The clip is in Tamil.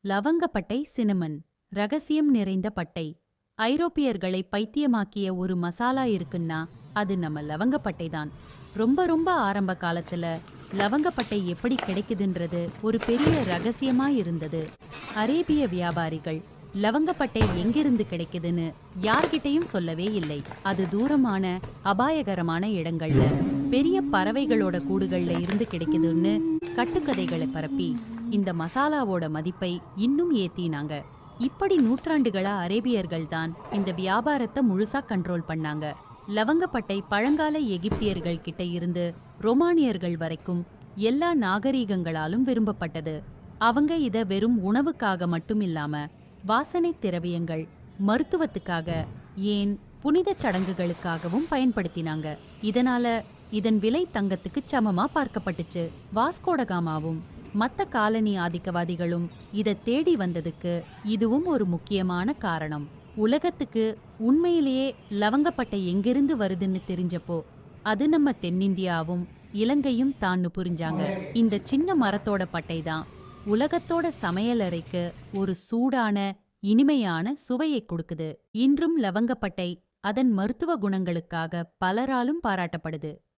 லவங்கப்பட்டை சினமன் ரகசியம் நிறைந்த பட்டை. ஐரோப்பியர்களை பைத்தியமாக்கிய ஒரு மசாலா இருக்குன்னா அது நம்ம லவங்கப்பட்டை தான். ரொம்ப ரொம்ப ஆரம்ப காலத்துல லவங்கப்பட்டை எப்படி கிடைக்குதுன்றது ஒரு பெரிய ரகசியமா இருந்தது. அரேபிய வியாபாரிகள் லவங்கப்பட்டை எங்கிருந்து கிடைக்குதுன்னு யார்கிட்டயும் சொல்லவே இல்லை. அது தூரமான அபாயகரமான இடங்கள்ல பெரிய பறவைகளோட கூடுகள்ல இருந்து கிடைக்குதுன்னு கட்டுக்கதைகளை பரப்பி இந்த மசாலாவோட மதிப்பை இன்னும் ஏத்தினாங்க. இப்படி நூற்றாண்டுகளா அரேபியர்கள் தான் இந்த வியாபாரத்தை முழுசா கண்ட்ரோல் பண்ணாங்க. லவங்கப்பட்டை பழங்கால எகிப்தியர்கள் கிட்ட இருந்து ரோமானியர்கள் வரைக்கும் எல்லா நாகரீகங்களாலும் விரும்பப்பட்டது. அவங்க இத வெறும் உணவுக்காக மட்டும் இல்லாம வாசனை திரவியங்கள், மருத்துவத்துக்காக, ஏன் புனித சடங்குகளுக்காகவும் பயன்படுத்தினாங்க. இதனால இதன் விலை தங்கத்துக்கு சமமா பார்க்கப்பட்டுச்சு. வாஸ்கோடகாமாவும் மத்த காலனி ஆதிக்கவாதிகளும் இதை தேடி வந்ததுக்கு இதுவும் ஒரு முக்கியமான காரணம். உலகத்துக்கு உண்மையிலேயே லவங்கப்பட்டை எங்கிருந்து வருதுன்னு தெரிஞ்சப்போ அது நம்ம தென்னிந்தியாவும் இலங்கையும் தான்னு புரிஞ்சாங்க. இந்த சின்ன மரத்தோட பட்டை தான் உலகத்தோட சமையலறைக்கு ஒரு சூடான இனிமையான சுவையை கொடுக்குது. இன்றும் லவங்கப்பட்டை அதன் மருத்துவ குணங்களுக்காக பலராலும் பாராட்டப்படுது.